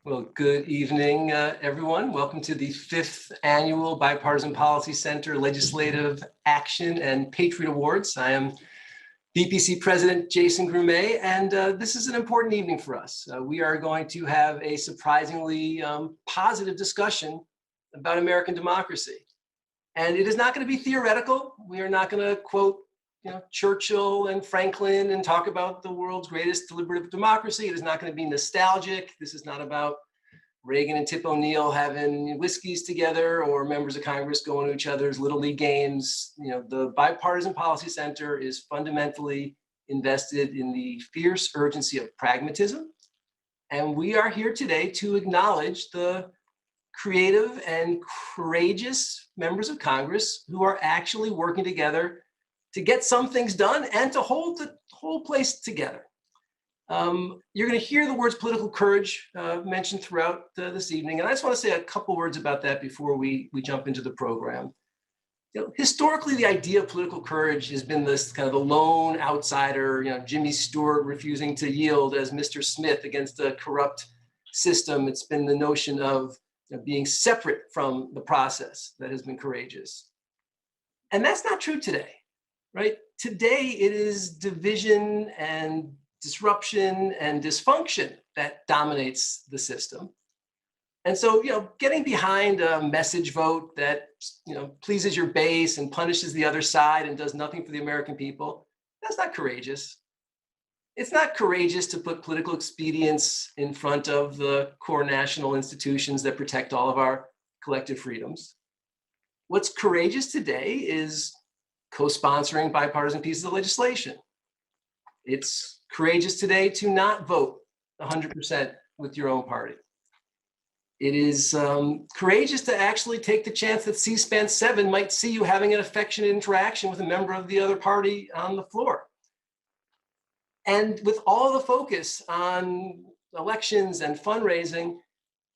Well, good evening, everyone. Welcome to the 5th Annual Bipartisan Policy Center Legislative Action and Patriot Awards. I am BPC President Jason Grumet, and this is an important evening for us. We are going to have a surprisingly positive discussion about American democracy. And it is not going to be theoretical. We are not going to quote Churchill and Franklin and talk about the world's greatest deliberative democracy. It is not going to be nostalgic. This is not about Reagan and Tip O'Neill having whiskeys together or members of Congress going to each other's Little League games. The Bipartisan Policy Center is fundamentally invested in the fierce urgency of pragmatism. And we are here today to acknowledge the creative and courageous members of Congress who are actually working together to get some things done and to hold the whole place together. You're going to hear the words political courage mentioned throughout this evening. And I just want to say a couple words about that before we jump into the program. Historically, the idea of political courage has been this kind of the lone outsider, Jimmy Stewart refusing to yield as Mr. Smith against a corrupt system. It's been the notion of being separate from the process that has been courageous. And that's not true today. Right? Today, it is division and disruption and dysfunction that dominates the system. And so, getting behind a message vote that, pleases your base and punishes the other side and does nothing for the American people, that's not courageous. It's not courageous to put political expedience in front of the core national institutions that protect all of our collective freedoms. What's courageous today is co-sponsoring bipartisan pieces of legislation. It's courageous today to not vote 100% with your own party. It is courageous to actually take the chance that C-SPAN 7 might see you having an affectionate interaction with a member of the other party on the floor. And with all the focus on elections and fundraising,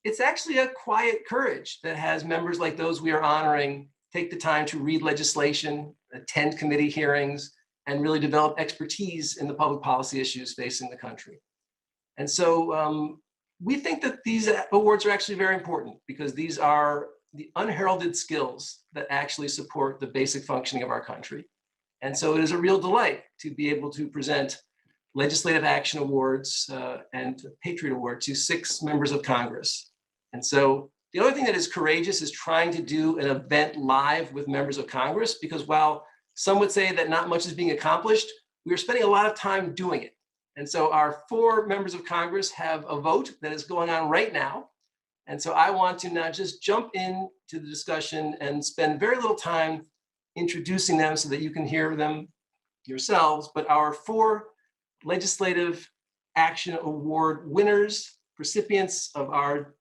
it's actually a quiet courage that has members like those we are honoring take the time to read legislation, attend committee hearings, and really develop expertise in the public policy issues facing the country. And so we think that these awards are actually very important because these are the unheralded skills that actually support the basic functioning of our country. And so it is a real delight to be able to present Legislative Action Awards and Patriot Award to 6 members of Congress. And so the other thing that is courageous is trying to do an event live with members of Congress, because while some would say that not much is being accomplished, we are spending a lot of time doing it. And so our 4 members of Congress have a vote that is going on right now. And so I want to now just jump into the discussion and spend very little time introducing them so that you can hear them yourselves. But our 4 Legislative Action Award winners, recipients of our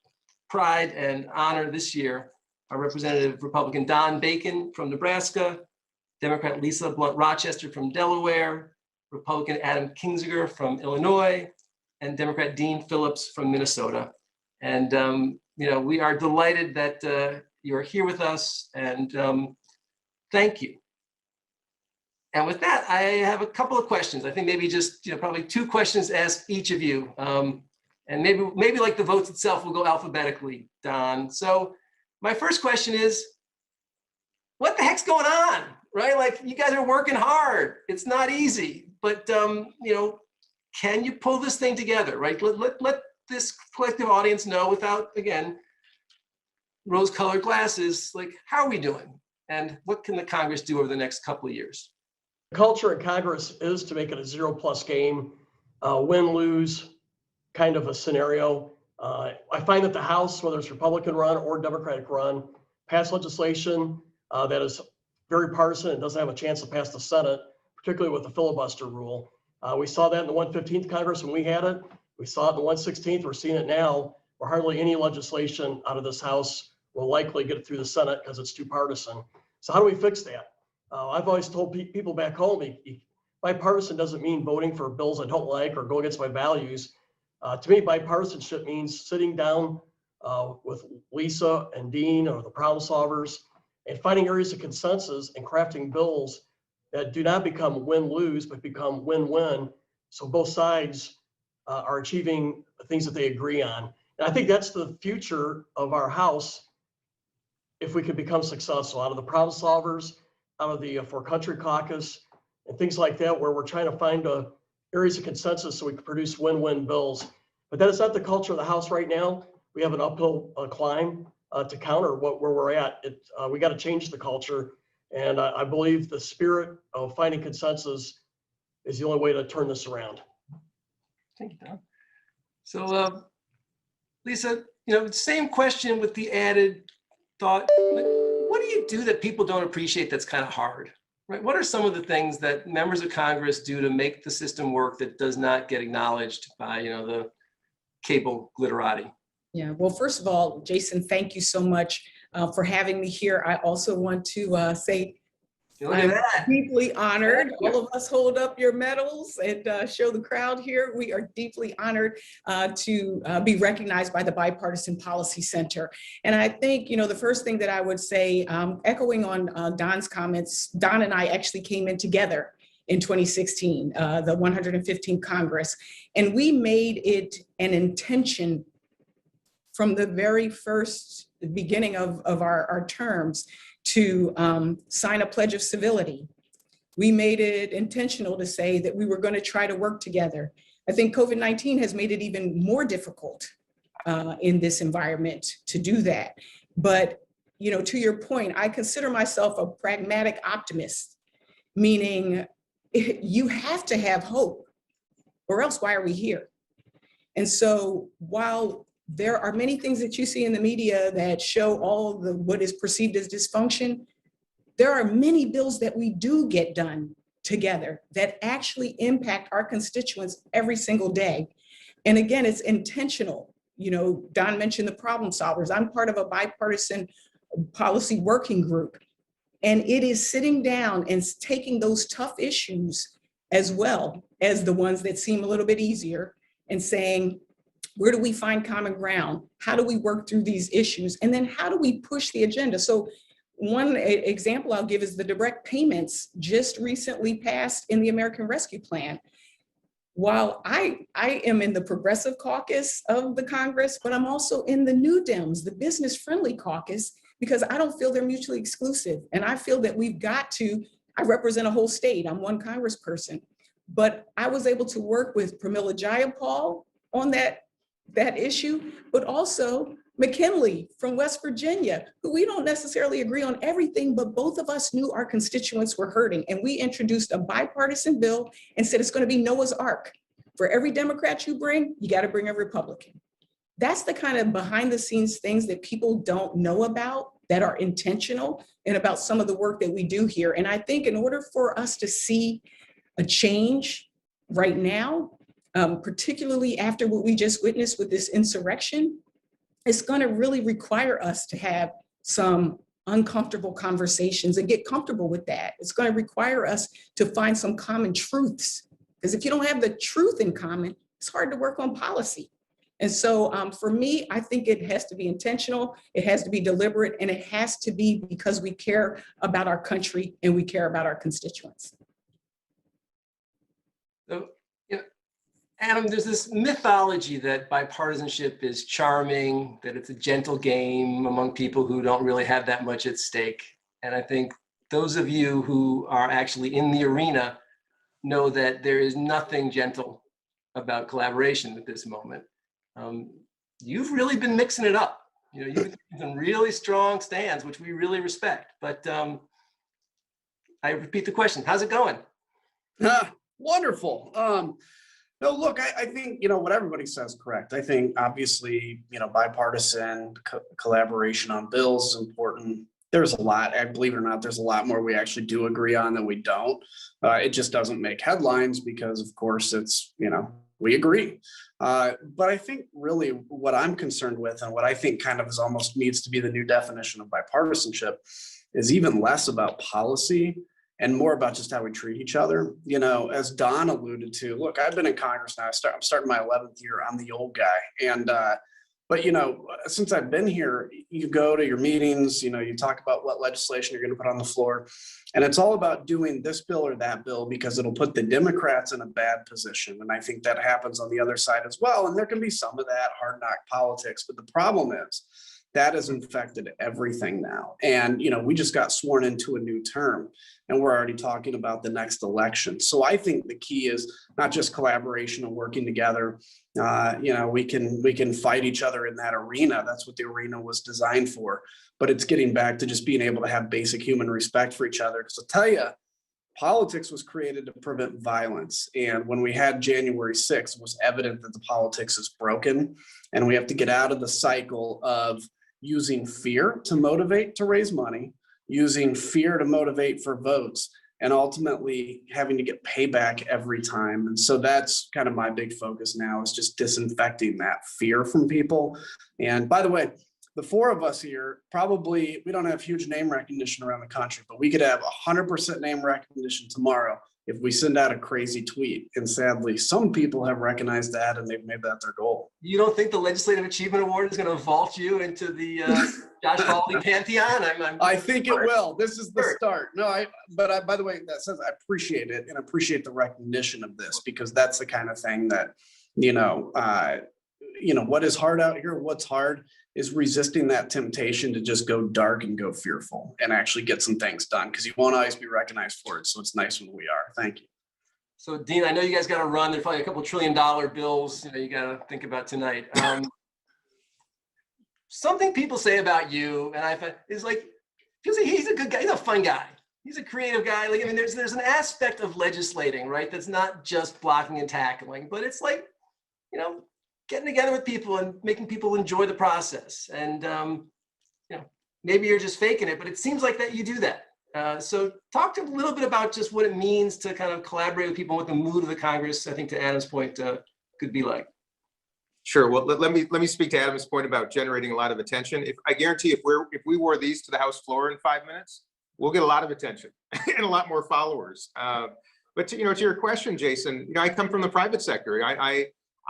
pride and honor this year, are Representative Republican Don Bacon from Nebraska, Democrat Lisa Blunt Rochester from Delaware, Republican Adam Kinzinger from Illinois, and Democrat Dean Phillips from Minnesota. And we are delighted that you're here with us, and thank you. And with that, I have a couple of questions. I think maybe just probably 2 questions to ask each of you. And maybe like the votes itself, we'll go alphabetically, Don. So my first question is, what the heck's going on, right? Like, you guys are working hard. It's not easy, but can you pull this thing together, right? Let this collective audience know without, again, rose-colored glasses, like, how are we doing? And what can the Congress do over the next couple of years? The culture in Congress is to make it a 0+ game, win-lose kind of a scenario. I find that the House, whether it's Republican run or Democratic run, pass legislation that is very partisan and doesn't have a chance to pass the Senate, particularly with the filibuster rule. We saw that in the 115th Congress when we had it. We saw it in the 116th. We're seeing it now, where hardly any legislation out of this House will likely get it through the Senate because it's too partisan. So how do we fix that? I've always told people back home, bipartisan doesn't mean voting for bills I don't like or go against my values. To me, bipartisanship means sitting down with Lisa and Dean or the problem solvers and finding areas of consensus and crafting bills that do not become win-lose, but become win-win. So both sides are achieving things that they agree on. And I think that's the future of our House if we can become successful out of the problem solvers, out of the For Country caucus, and things like that, where we're trying to find areas of consensus so we can produce win-win bills. But that is not the culture of the House right now. We have an uphill climb to counter where we're at. We got to change the culture. And I believe the spirit of finding consensus is the only way to turn this around. Thank you, Don. So, Lisa, same question with the added thought. What do you do that people don't appreciate that's kind of hard, right? What are some of the things that members of Congress do to make the system work that does not get acknowledged by, the cable glitterati? Yeah, well, first of all, Jason, thank you so much for having me here. I also want to say I'm deeply honored. All of us hold up your medals and show the crowd here. We are deeply honored to be recognized by the Bipartisan Policy Center. And I think, the first thing that I would say, echoing on Don's comments, Don and I actually came in together in 2016, the 115th Congress, and we made it an intention from the very first beginning of our terms to sign a pledge of civility. We made it intentional to say that we were going to try to work together. I think COVID-19 has made it even more difficult in this environment to do that. But, to your point, I consider myself a pragmatic optimist, meaning you have to have hope, or else why are we here? And so while there are many things that you see in the media that show all what is perceived as dysfunction, there are many bills that we do get done together that actually impact our constituents every single day. And again, it's intentional. Don mentioned the problem solvers. I'm part of a bipartisan policy working group, and it is sitting down and taking those tough issues as well as the ones that seem a little bit easier and saying, where do we find common ground? How do we work through these issues? And then how do we push the agenda? So one example I'll give is the direct payments just recently passed in the American Rescue Plan. While I am in the progressive caucus of the Congress, but I'm also in the New Dems, the business friendly caucus, because I don't feel they're mutually exclusive. And I feel that I represent a whole state. I'm one congressperson, but I was able to work with Pramila Jayapal on that issue, but also McKinley from West Virginia, who we don't necessarily agree on everything, but both of us knew our constituents were hurting. And we introduced a bipartisan bill and said it's going to be Noah's Ark. For every Democrat you bring, you got to bring a Republican. That's the kind of behind the scenes things that people don't know about that are intentional and about some of the work that we do here. And I think in order for us to see a change right now, particularly after what we just witnessed with this insurrection, it's going to really require us to have some uncomfortable conversations and get comfortable with that. It's going to require us to find some common truths, because if you don't have the truth in common, it's hard to work on policy. And so for me, I think it has to be intentional, it has to be deliberate, and it has to be because we care about our country and we care about our constituents. So, Adam, there's this mythology that bipartisanship is charming, that it's a gentle game among people who don't really have that much at stake. And I think those of you who are actually in the arena know that there is nothing gentle about collaboration at this moment. You've really been mixing it up. You've been some really strong stands, which we really respect. But I repeat the question, how's it going? Wonderful. No, look, I think, what everybody says correct. I think obviously, bipartisan collaboration on bills is important. There's a lot, I believe it or not, there's a lot more we actually do agree on than we don't. It just doesn't make headlines because of course it's, we agree. But I think really what I'm concerned with and what I think kind of is almost needs to be the new definition of bipartisanship is even less about policy and more about just how we treat each other. As Don alluded to, look, I've been in Congress now. I'm starting my 11th year. I'm the old guy. And, But, since I've been here, you go to your meetings, you talk about what legislation you're going to put on the floor. And it's all about doing this bill or that bill because it'll put the Democrats in a bad position. And I think that happens on the other side as well. And there can be some of that hard knock politics. But the problem is that has infected everything now. And, we just got sworn into a new term and we're already talking about the next election. So I think the key is not just collaboration and working together. We can fight each other in that arena. That's what the arena was designed for. But it's getting back to just being able to have basic human respect for each other. Because I'll tell you, politics was created to prevent violence. And when we had January 6th, it was evident that the politics is broken. And we have to get out of the cycle of using fear to motivate to raise money, using fear to motivate for votes, and ultimately having to get payback every time. And so that's kind of my big focus now, is just disinfecting that fear from people. And by the way, the four of us here, probably, we don't have huge name recognition around the country, but we could have 100% name recognition tomorrow if we send out a crazy tweet. And sadly, some people have recognized that and they've made that their goal. You don't think the Legislative Achievement Award is going to vault you into the Josh Hawley pantheon? I think it will. This is the start. No, by the way, that says I appreciate it and appreciate the recognition of this, because that's the kind of thing that, what is hard out here, what's hard is resisting that temptation to just go dark and go fearful and actually get some things done, because you won't always be recognized for it. So it's nice when we are. Thank you. So Dean, I know you guys got to run. There's probably a couple $1 trillion bills, you got to think about tonight. Something people say about you, and I find is like, he's a good guy. He's a fun guy. He's a creative guy. Like, there's an aspect of legislating, right? That's not just blocking and tackling, but it's like, getting together with people and making people enjoy the process. And, maybe you're just faking it, but it seems like that you do that. So talk to a little bit about just what it means to kind of collaborate with people, what the mood of the Congress, I think to Adam's point, could be like. Sure. Well, let me speak to Adam's point about generating a lot of attention. I guarantee if we wore these to the House floor in 5 minutes, we'll get a lot of attention and a lot more followers. But to your question, Jason, I come from the private sector.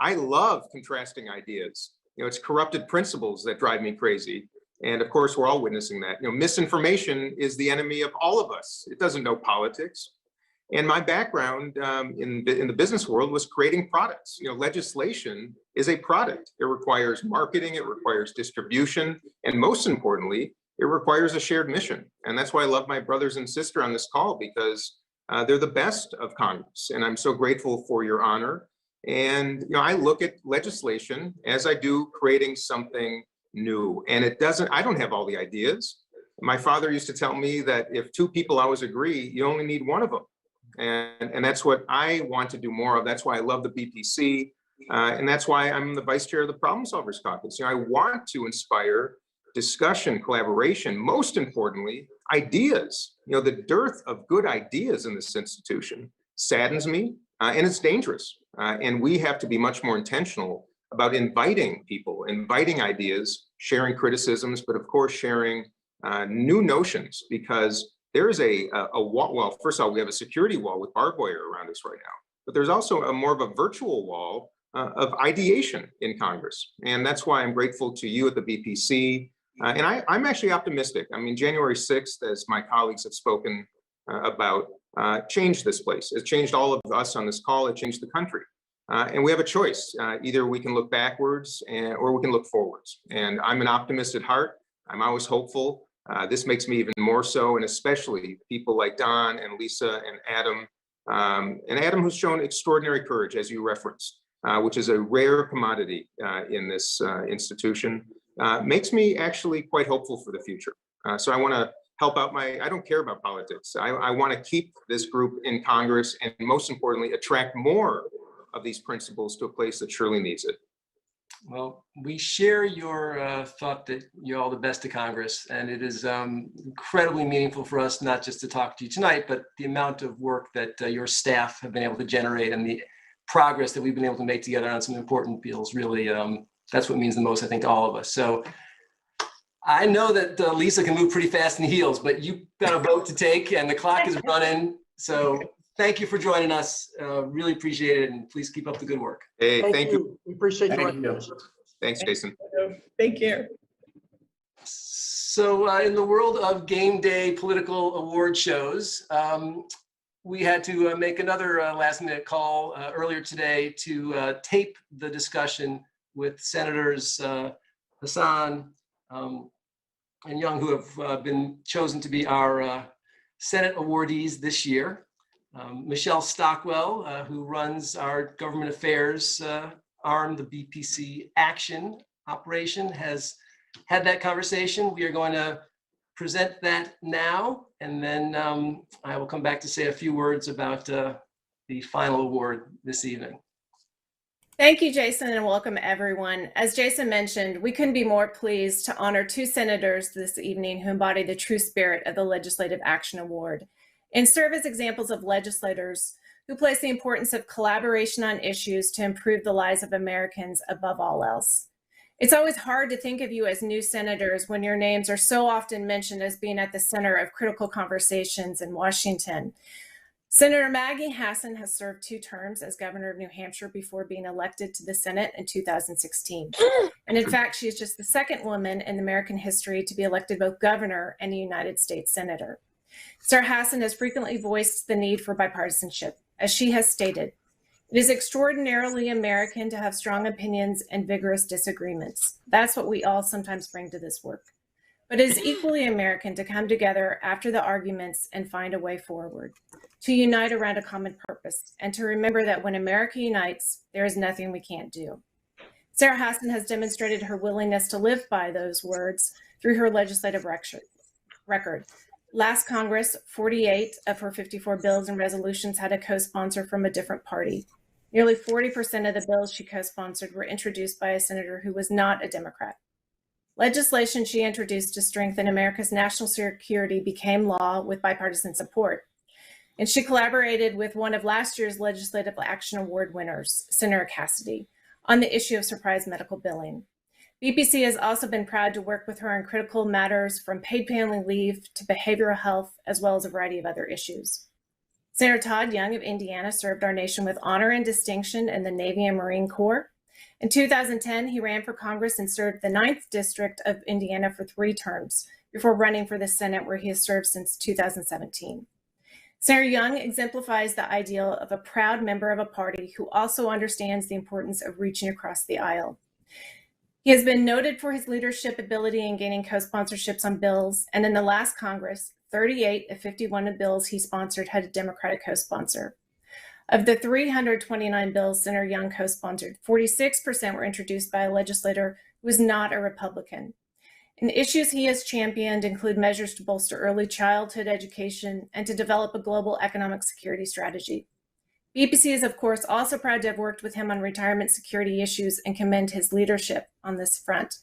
I love contrasting ideas. It's corrupted principles that drive me crazy. And of course, we're all witnessing that. Misinformation is the enemy of all of us. It doesn't know politics. And my background in the business world was creating products. Legislation is a product. It requires marketing, it requires distribution, and most importantly, it requires a shared mission. And that's why I love my brothers and sister on this call, because they're the best of Congress. And I'm so grateful for your honor. And I look at legislation as I do creating something new. And I don't have all the ideas. My father used to tell me that if two people always agree, you only need one of them. And that's what I want to do more of. That's why I love the BPC. And that's why I'm the vice chair of the Problem Solvers Caucus. I want to inspire discussion, collaboration, most importantly, ideas. The dearth of good ideas in this institution saddens me, and it's dangerous. And we have to be much more intentional about inviting people, inviting ideas, sharing criticisms, but of course, sharing new notions, because there is a wall. Well, first of all, we have a security wall with barbed wire around us right now, but there's also more of a virtual wall of ideation in Congress. And that's why I'm grateful to you at the BPC. And I'm actually optimistic. January 6th, as my colleagues have spoken about, changed this place. It changed all of us on this call. It changed the country. And we have a choice. Either we can look backwards or we can look forwards. And I'm an optimist at heart. I'm always hopeful. This makes me even more so, and especially people like Don and Lisa and Adam who's shown extraordinary courage, as you referenced, which is a rare commodity in this institution, makes me actually quite hopeful for the future. So I want to help out I don't care about politics. I want to keep this group in Congress, and most importantly, attract more of these principles to a place that surely needs it. Well, we share your thought that you're all the best to Congress, and it is incredibly meaningful for us not just to talk to you tonight, but the amount of work that your staff have been able to generate and the progress that we've been able to make together on some important bills. Really, that's what means the most, I think, to all of us. So I know that Lisa can move pretty fast in the heels, but you've got a vote to take and the clock is running. So thank you for joining us. Really appreciate it. And please keep up the good work. Hey, thank you. We appreciate you. Thanks, Jason. Take care. So in the world of game day political award shows, we had to make another last minute call earlier today to tape the discussion with Senators Hassan and Young, who have been chosen to be our Senate awardees this year. Michelle Stockwell, who runs our government affairs arm, the BPC Action operation, has had that conversation. We are going to present that now, and then I will come back to say a few words about the final award this evening. Thank you, Jason, and welcome everyone. As Jason mentioned, we couldn't be more pleased to honor two senators this evening who embody the true spirit of the Legislative Action Award and serve as examples of legislators who place the importance of collaboration on issues to improve the lives of Americans above all else. It's always hard to think of you as new senators when your names are so often mentioned as being at the center of critical conversations in Washington. Senator Maggie Hassan has served 2 terms as governor of New Hampshire before being elected to the Senate in 2016. And in fact, she is just the second woman in American history to be elected both governor and a United States senator. Sarah Hassan has frequently voiced the need for bipartisanship. As she has stated, it is extraordinarily American to have strong opinions and vigorous disagreements. That's what we all sometimes bring to this work. But it is equally American to come together after the arguments and find a way forward, to unite around a common purpose, and to remember that when America unites, there is nothing we can't do. Sarah Hassan has demonstrated her willingness to live by those words through her legislative record. Last Congress, 48 of her 54 bills and resolutions had a co-sponsor from a different party. Nearly 40% of the bills she co-sponsored were introduced by a senator who was not a Democrat. Legislation she introduced to strengthen America's national security became law with bipartisan support. And she collaborated with one of last year's Legislative Action Award winners, Senator Cassidy, on the issue of surprise medical billing. BPC has also been proud to work with her on critical matters from paid family leave to behavioral health, as well as a variety of other issues. Senator Todd Young of Indiana served our nation with honor and distinction in the Navy and Marine Corps. In 2010, he ran for Congress and served the 9th District of Indiana for 3 terms before running for the Senate, where he has served since 2017. Senator Young exemplifies the ideal of a proud member of a party who also understands the importance of reaching across the aisle. He has been noted for his leadership ability in gaining co-sponsorships on bills, and in the last Congress, 38 of 51 of bills he sponsored had a Democratic co-sponsor. Of the 329 bills Senator Young co-sponsored, 46% were introduced by a legislator who was not a Republican. And issues he has championed include measures to bolster early childhood education and to develop a global economic security strategy. BPC is, of course, also proud to have worked with him on retirement security issues and commend his leadership on this front.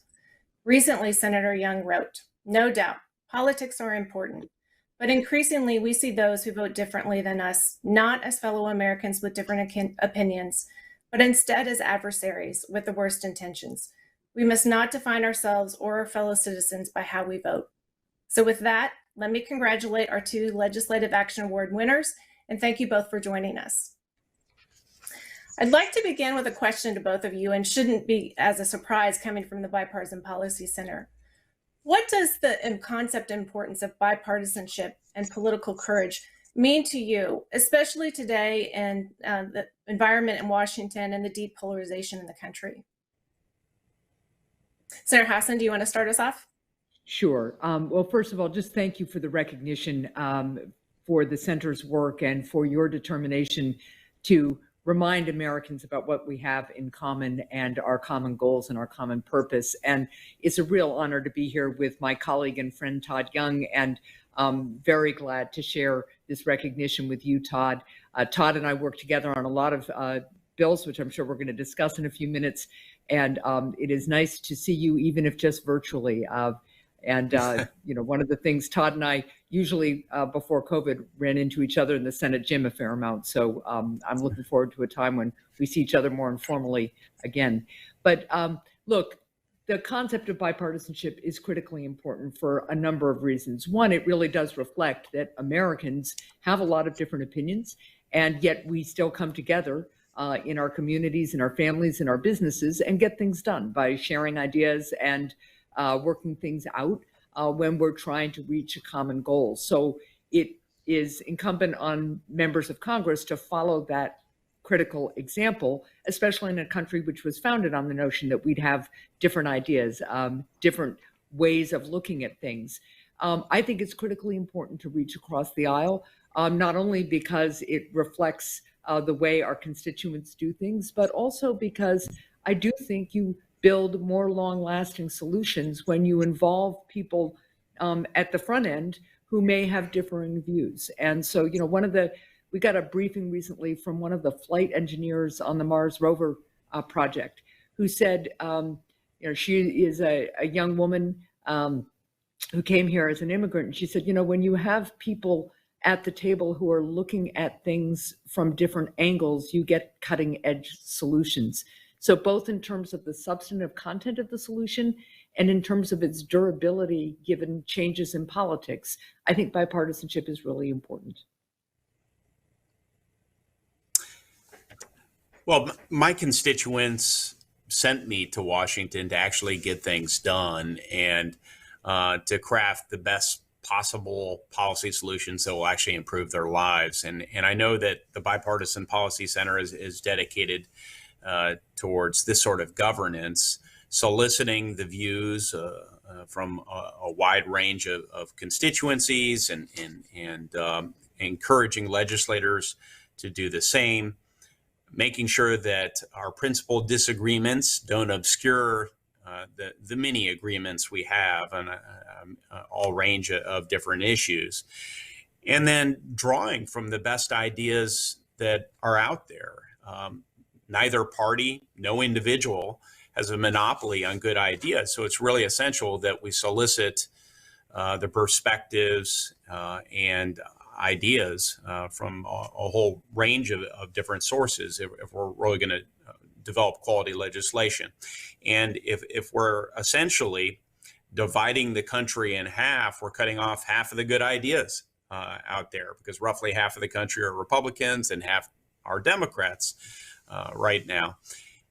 Recently, Senator Young wrote, "No doubt, politics are important. But increasingly, we see those who vote differently than us, not as fellow Americans with different opinions, but instead as adversaries with the worst intentions. We must not define ourselves or our fellow citizens by how we vote." So with that, let me congratulate our 2 Legislative Action Award winners, and thank you both for joining us. I'd like to begin with a question to both of you, and shouldn't be as a surprise coming from the Bipartisan Policy Center. What does the concept and importance of bipartisanship and political courage mean to you, especially today in the environment in Washington and the deep polarization in the country? Senator Hassan, do you want to start us off? Sure. Well, first of all, just thank you for the recognition for the center's work and for your determination to remind Americans about what we have in common and our common goals and our common purpose. And it's a real honor to be here with my colleague and friend, Todd Young, and very glad to share this recognition with you, Todd. Todd and I work together on a lot of bills, which I'm sure we're going to discuss in a few minutes. And it is nice to see you, even if just virtually. You know, one of the things Todd and I usually before COVID ran into each other in the Senate gym a fair amount. So I'm looking forward to a time when we see each other more informally again. But look, the concept of bipartisanship is critically important for a number of reasons. One, it really does reflect that Americans have a lot of different opinions, and yet we still come together in our communities, in our families, in our businesses, and get things done by sharing ideas and working things out when we're trying to reach a common goal. So it is incumbent on members of Congress to follow that critical example, especially in a country which was founded on the notion that we'd have different ideas, different ways of looking at things. I think it's critically important to reach across the aisle, not only because it reflects the way our constituents do things, but also because I do think you build more long-lasting solutions when you involve people at the front end who may have differing views. And so, we got a briefing recently from one of the flight engineers on the Mars rover project, who said, she is a young woman who came here as an immigrant. And she said, when you have people at the table who are looking at things from different angles, you get cutting edge solutions. So both in terms of the substantive content of the solution and in terms of its durability, given changes in politics, I think bipartisanship is really important. Well, my constituents sent me to Washington to actually get things done and to craft the best possible policy solutions that will actually improve their lives. And I know that the Bipartisan Policy Center is dedicated towards this sort of governance, soliciting the views from a wide range of constituencies and encouraging legislators to do the same, making sure that our principal disagreements don't obscure the many agreements we have on all range of different issues, and then drawing from the best ideas that are out there. Neither party, no individual has a monopoly on good ideas. So it's really essential that we solicit the perspectives and ideas from a whole range of different sources if we're really going to develop quality legislation. And if we're essentially dividing the country in half, we're cutting off half of the good ideas out there, because roughly half of the country are Republicans and half are Democrats right now.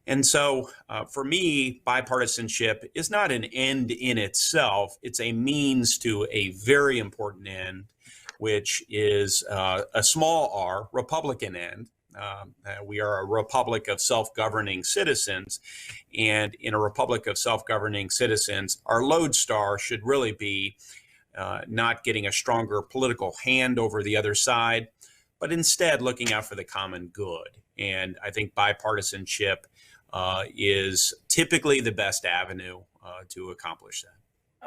And so for me, bipartisanship is not an end in itself. It's a means to a very important end, which is a small r, Republican end. We are a republic of self-governing citizens. And in a republic of self-governing citizens, our lodestar should really be not getting a stronger political hand over the other side, but instead looking out for the common good. And I think bipartisanship is typically the best avenue to accomplish that.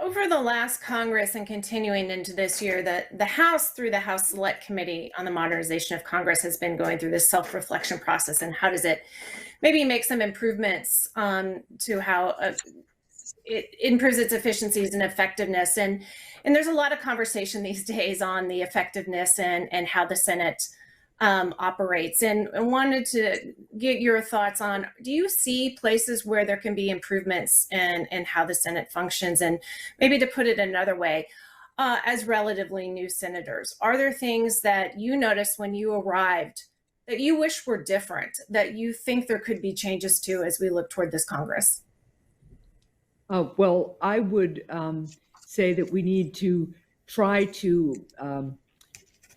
Over the last Congress and continuing into this year, the House, through the House Select Committee on the Modernization of Congress, has been going through this self-reflection process. And how does it maybe make some improvements to how it improves its efficiencies and effectiveness? And there's a lot of conversation these days on the effectiveness and how the Senate operates, and wanted to get your thoughts on, do you see places where there can be improvements in how the Senate functions? And maybe to put it another way, as relatively new senators, are there things that you noticed when you arrived that you wish were different, that you think there could be changes to as we look toward this Congress? Well, I would say that we need to try to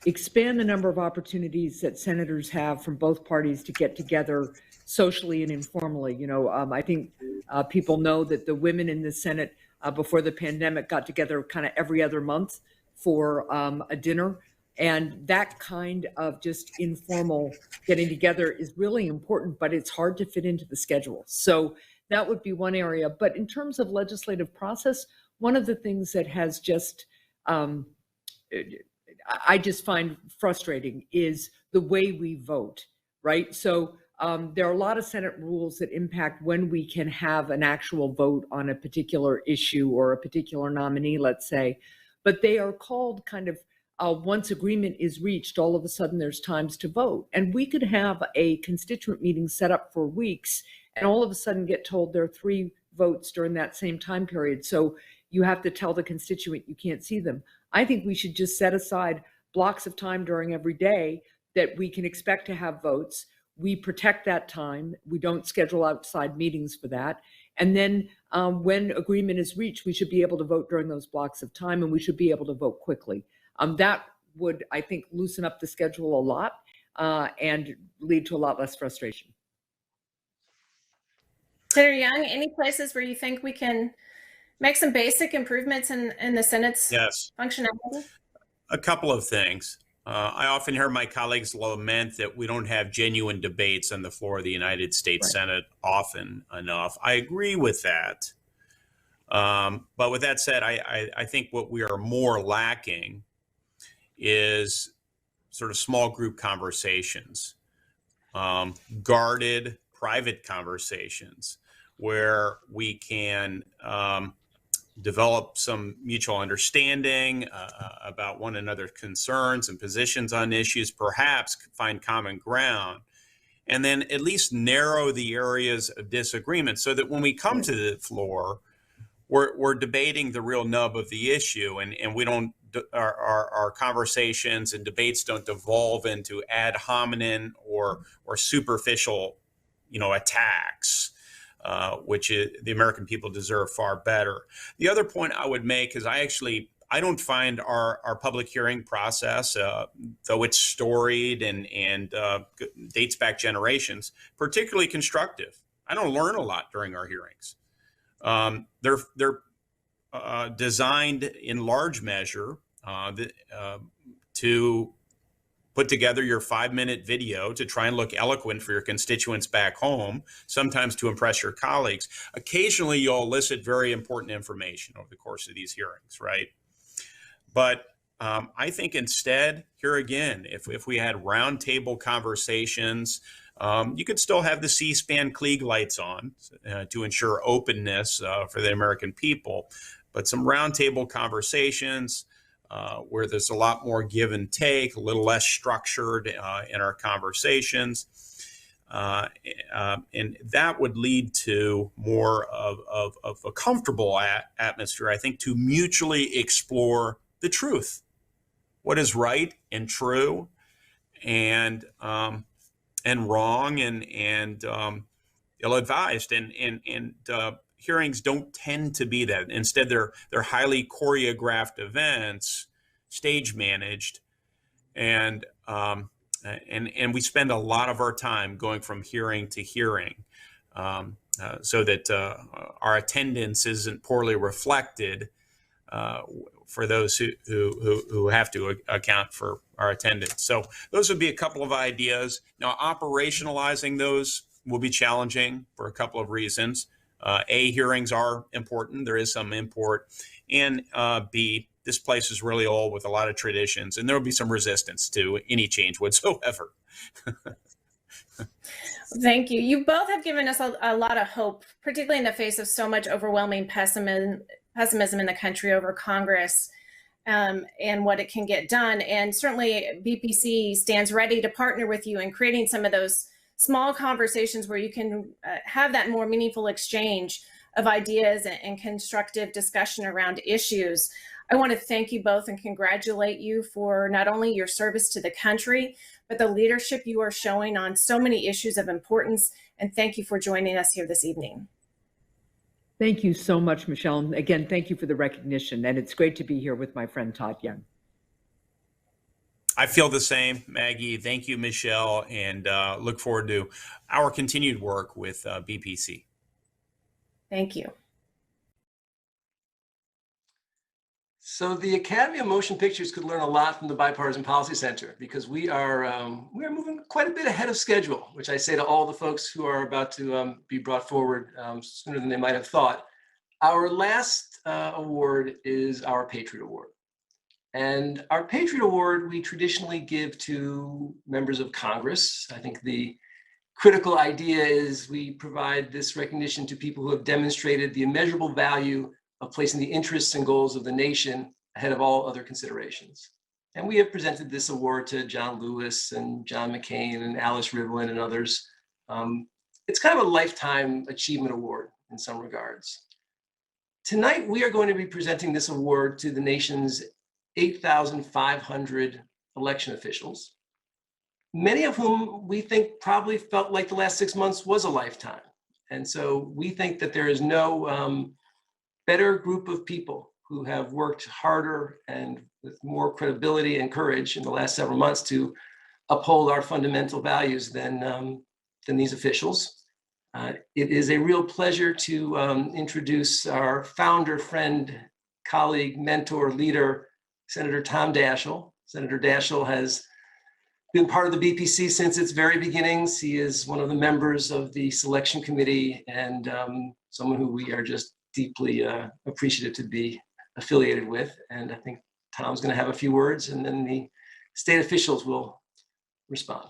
expand the number of opportunities that senators have from both parties to get together socially and informally. I think people know that the women in the Senate before the pandemic got together kind of every other month for a dinner. And that kind of just informal getting together is really important, but it's hard to fit into the schedule. So that would be one area. But in terms of legislative process, one of the things that has just I just find frustrating is the way we vote, right? So there are a lot of Senate rules that impact when we can have an actual vote on a particular issue or a particular nominee, let's say, but they are called kind of once agreement is reached, all of a sudden there's times to vote. And we could have a constituent meeting set up for weeks and all of a sudden get told there are 3 votes during that same time period. So you have to tell the constituent you can't see them. I think we should just set aside blocks of time during every day that we can expect to have votes. we protect that time. We don't schedule outside meetings for that. And then when agreement is reached, we should be able to vote during those blocks of time, and we should be able to vote quickly. That would, I think, loosen up the schedule a lot and lead to a lot less frustration. Senator Young, any places where you think we can make some basic improvements in the Senate's functionality? A couple of things. I often hear my colleagues lament that we don't have genuine debates on the floor of the United States Senate often enough. I agree with that. But with that said, I think what we are more lacking is sort of small group conversations, guarded private conversations where we can develop some mutual understanding about one another's concerns and positions on issues, perhaps find common ground, and then at least narrow the areas of disagreement so that when we come to the floor, we're debating the real nub of the issue, and we don't, our conversations and debates don't devolve into ad hominem or superficial, attacks. Which the American people deserve far better. The other point I would make is I don't find our public hearing process, though it's storied and dates back generations, particularly constructive. I don't learn a lot during our hearings. They're designed in large measure to put together your 5-minute video to try and look eloquent for your constituents back home, sometimes to impress your colleagues. Occasionally, you'll elicit very important information over the course of these hearings, right? But I think instead, here again, if we had roundtable conversations, you could still have the C-SPAN Klieg lights on to ensure openness for the American people, but some roundtable conversations, where there's a lot more give and take, a little less structured in our conversations. And that would lead to more of a comfortable atmosphere, I think, to mutually explore the truth, what is right and true and wrong and ill-advised. And hearings don't tend to be that. Instead, they're highly choreographed events, stage managed, and we spend a lot of our time going from hearing to hearing, so that our attendance isn't poorly reflected for those who have to account for our attendance. So those would be a couple of ideas. Now, operationalizing those will be challenging for a couple of reasons. A, hearings are important. There is some import. And B, this place is really old with a lot of traditions, and there will be some resistance to any change whatsoever. Thank you. You both have given us a lot of hope, particularly in the face of so much overwhelming pessimism in the country over Congress and what it can get done. And certainly BPC stands ready to partner with you in creating some of those small conversations where you can have that more meaningful exchange of ideas and constructive discussion around issues. I want to thank you both and congratulate you for not only your service to the country, but the leadership you are showing on so many issues of importance. And thank you for joining us here this evening. Thank you so much, Michelle. And again, thank you for the recognition. And it's great to be here with my friend Todd Young. I feel the same, Maggie. Thank you, Michelle, and look forward to our continued work with BPC. Thank you. So the Academy of Motion Pictures could learn a lot from the Bipartisan Policy Center, because we are moving quite a bit ahead of schedule, which I say to all the folks who are about to be brought forward sooner than they might have thought. Our last award is our Patriot Award. And our Patriot Award, we traditionally give to members of Congress. I think the critical idea is we provide this recognition to people who have demonstrated the immeasurable value of placing the interests and goals of the nation ahead of all other considerations. And we have presented this award to John Lewis and John McCain and Alice Rivlin and others. It's kind of a lifetime achievement award in some regards. Tonight, we are going to be presenting this award to the nation's 8,500 election officials. many of whom we think probably felt like the last 6 months was a lifetime. And so we think that there is no better group of people who have worked harder and with more credibility and courage in the last several months to uphold our fundamental values than these officials. It is a real pleasure to introduce our founder, friend, colleague, mentor, leader, Senator Tom Daschle. Senator Daschle has been part of the BPC since its very beginnings. He is one of the members of the selection committee and someone who we are just deeply appreciative to be affiliated with. And I think Tom's going to have a few words, and then the state officials will respond.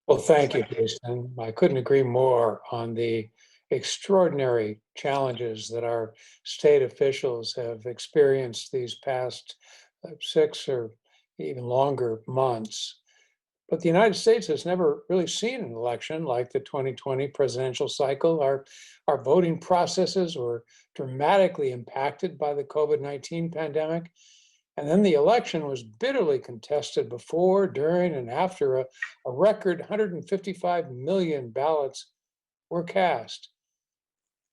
Well, thank you, Jason. I couldn't agree more on the extraordinary challenges that our state officials have experienced these past 6 or even longer months. But the United States has never really seen an election like the 2020 presidential cycle. Our voting processes were dramatically impacted by the COVID-19 pandemic. And then the election was bitterly contested before, during, and after a record 155 million ballots were cast.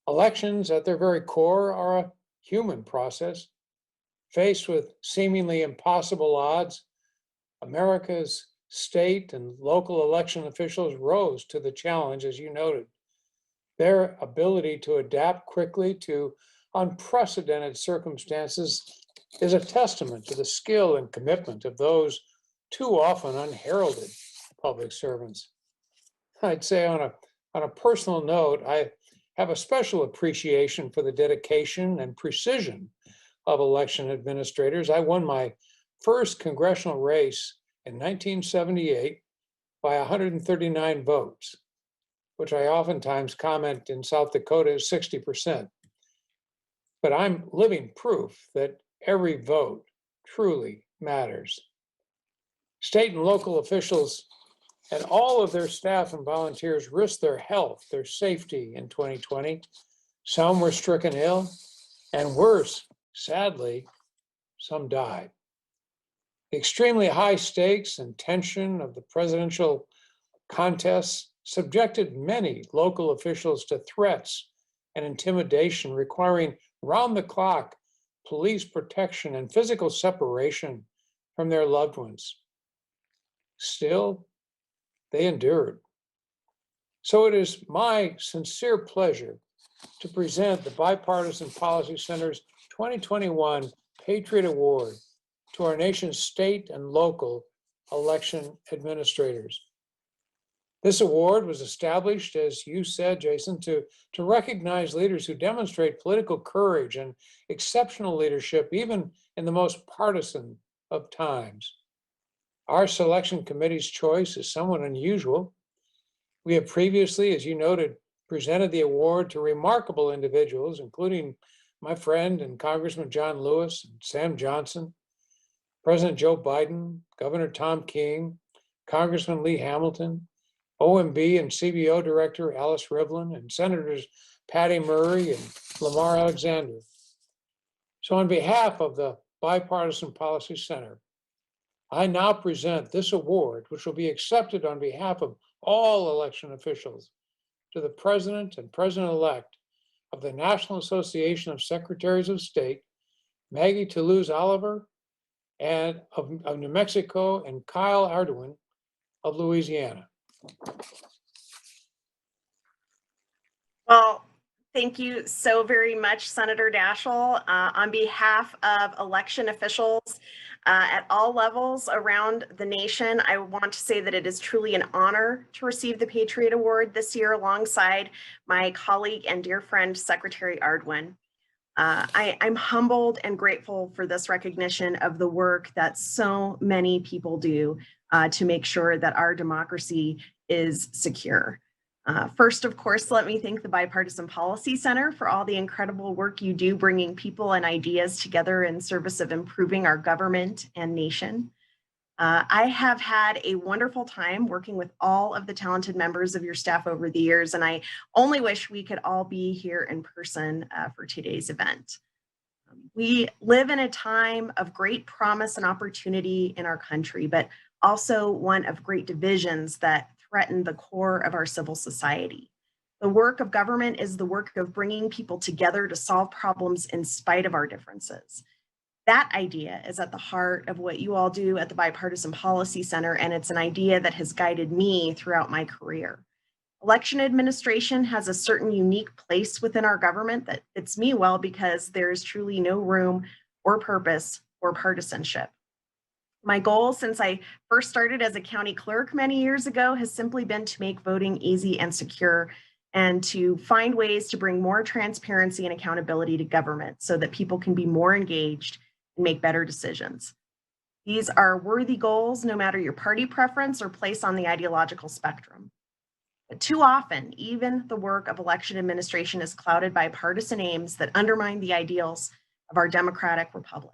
Elections at their very core are a human process. Faced with seemingly impossible odds, America's state and local election officials rose to the challenge, as you noted. Their ability to adapt quickly to unprecedented circumstances is a testament to the skill and commitment of those too often unheralded public servants. I'd say on a personal note, I have a special appreciation for the dedication and precision of election administrators. I won my first congressional race in 1978 by 139 votes, which I oftentimes comment in South Dakota is 60%. But I'm living proof that every vote truly matters. State and local officials and all of their staff and volunteers risked their health, their safety in 2020. Some were stricken ill, and worse, sadly, some died. The extremely high stakes and tension of the presidential contests subjected many local officials to threats and intimidation, requiring round-the-clock police protection and physical separation from their loved ones. Still, they endured. So it is my sincere pleasure to present the Bipartisan Policy Center's 2021 Patriot Award to our nation's state and local election administrators. This award was established, as you said, Jason, to recognize leaders who demonstrate political courage and exceptional leadership, even in the most partisan of times. Our selection committee's choice is somewhat unusual. We have previously, as you noted, presented the award to remarkable individuals, including my friend and Congressman John Lewis and Sam Johnson, President Joe Biden, Governor Tom King, Congressman Lee Hamilton, OMB and CBO Director Alice Rivlin, and Senators Patty Murray and Lamar Alexander. So on behalf of the Bipartisan Policy Center, I now present this award, which will be accepted on behalf of all election officials, to the President and President-elect of the National Association of Secretaries of State, Maggie Toulouse Oliver, and of New Mexico, and Kyle Ardoin of Louisiana. Well, thank you so very much, Senator Daschle. On behalf of election officials at all levels around the nation, I want to say that it is truly an honor to receive the Patriot Award this year alongside my colleague and dear friend, Secretary Ardoin. I'm humbled and grateful for this recognition of the work that so many people do to make sure that our democracy is secure. First, of course, let me thank the Bipartisan Policy Center for all the incredible work you do bringing people and ideas together in service of improving our government and nation. I have had a wonderful time working with all of the talented members of your staff over the years, and I only wish we could all be here in person for today's event. We live in a time of great promise and opportunity in our country, but also one of great divisions that threaten the core of our civil society. The work of government is the work of bringing people together to solve problems in spite of our differences. That idea is at the heart of what you all do at the Bipartisan Policy Center, and it's an idea that has guided me throughout my career. Election administration has a certain unique place within our government that fits me well because there is truly no room or purpose for partisanship. My goal since I first started as a county clerk many years ago has simply been to make voting easy and secure and to find ways to bring more transparency and accountability to government so that people can be more engaged and make better decisions. These are worthy goals, no matter your party preference or place on the ideological spectrum. But too often, even the work of election administration is clouded by partisan aims that undermine the ideals of our democratic republic.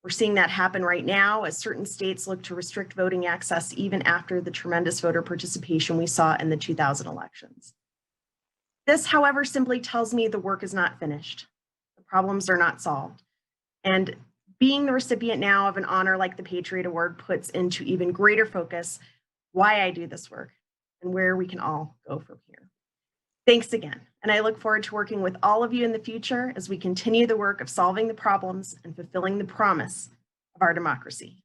We're seeing that happen right now as certain states look to restrict voting access even after the tremendous voter participation we saw in the 2000 elections. This, however, simply tells me the work is not finished. The problems are not solved. And being the recipient now of an honor like the Patriot Award puts into even greater focus why I do this work and where we can all go from here. Thanks again, and I look forward to working with all of you in the future as we continue the work of solving the problems and fulfilling the promise of our democracy.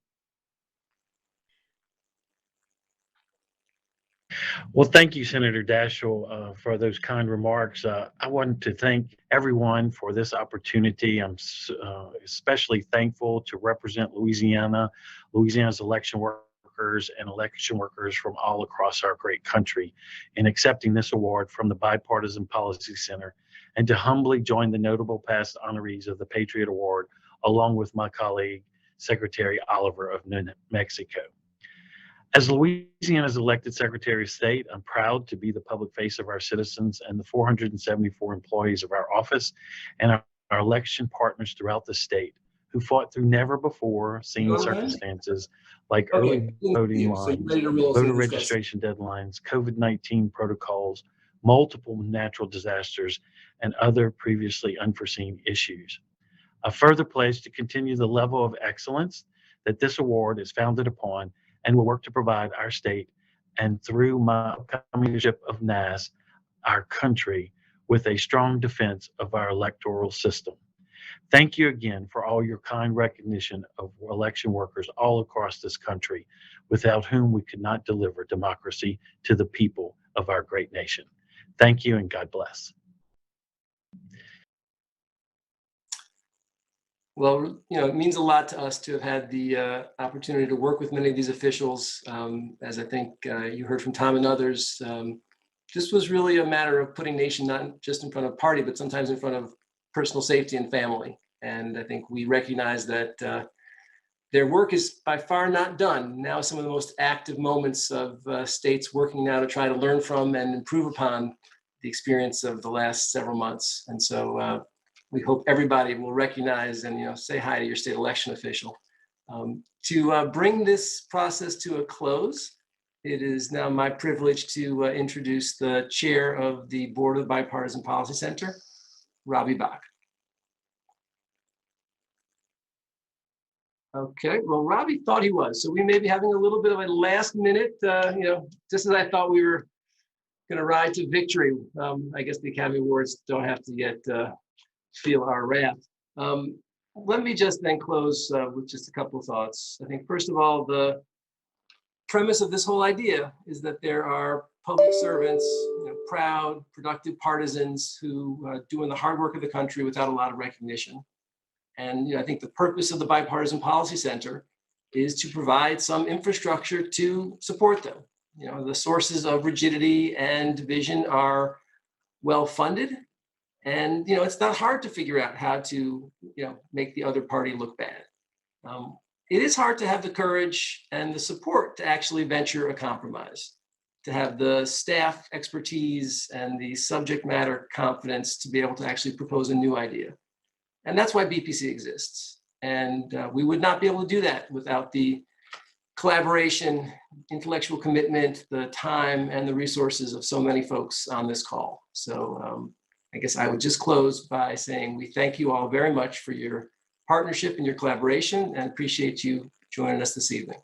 Well, thank you, Senator Daschle, for those kind remarks. I want to thank everyone for this opportunity. I'm especially thankful to represent Louisiana's election workers and election workers from all across our great country in accepting this award from the Bipartisan Policy Center, and to humbly join the notable past honorees of the Patriot Award, along with my colleague, Secretary Oliver of New Mexico. As Louisiana's elected Secretary of State, I'm proud to be the public face of our citizens and the 474 employees of our office and our election partners throughout the state who fought through never before seen circumstances like early voting lines, voter registration deadlines, COVID-19 protocols, multiple natural disasters, and other previously unforeseen issues. I further pledge to continue the level of excellence that this award is founded upon and will work to provide our state, and through my upcoming leadership of NAS, our country, with a strong defense of our electoral system. Thank you again for all your kind recognition of election workers all across this country, without whom we could not deliver democracy to the people of our great nation. Thank you and God bless. Well, it means a lot to us to have had the opportunity to work with many of these officials. As I think you heard from Tom and others, this was really a matter of putting nation not just in front of party, but sometimes in front of personal safety and family. And I think we recognize that their work is by far not done. Now, some of the most active moments of states working now to try to learn from and improve upon the experience of the last several months. And so we hope everybody will recognize and say hi to your state election official. To bring this process to a close, it is now my privilege to introduce the chair of the board of the Bipartisan Policy Center, Robbie Bach. Okay, well, Robbie thought he was, so we may be having a little bit of a last minute, just as I thought we were going to ride to victory. I guess the Academy Awards don't have to yet feel our wrath. Let me just then close with just a couple of thoughts. I think, first of all, the premise of this whole idea is that there are public servants, proud, productive partisans who doing the hard work of the country without a lot of recognition. And I think the purpose of the Bipartisan Policy Center is to provide some infrastructure to support them. The sources of rigidity and division are well funded. And it's not hard to figure out how to make the other party look bad. It is hard to have the courage and the support to actually venture a compromise, to have the staff expertise and the subject matter confidence to be able to actually propose a new idea. And that's why BPC exists. And we would not be able to do that without the collaboration, intellectual commitment, the time, and the resources of so many folks on this call. So I guess I would just close by saying we thank you all very much for your partnership and your collaboration, and appreciate you joining us this evening.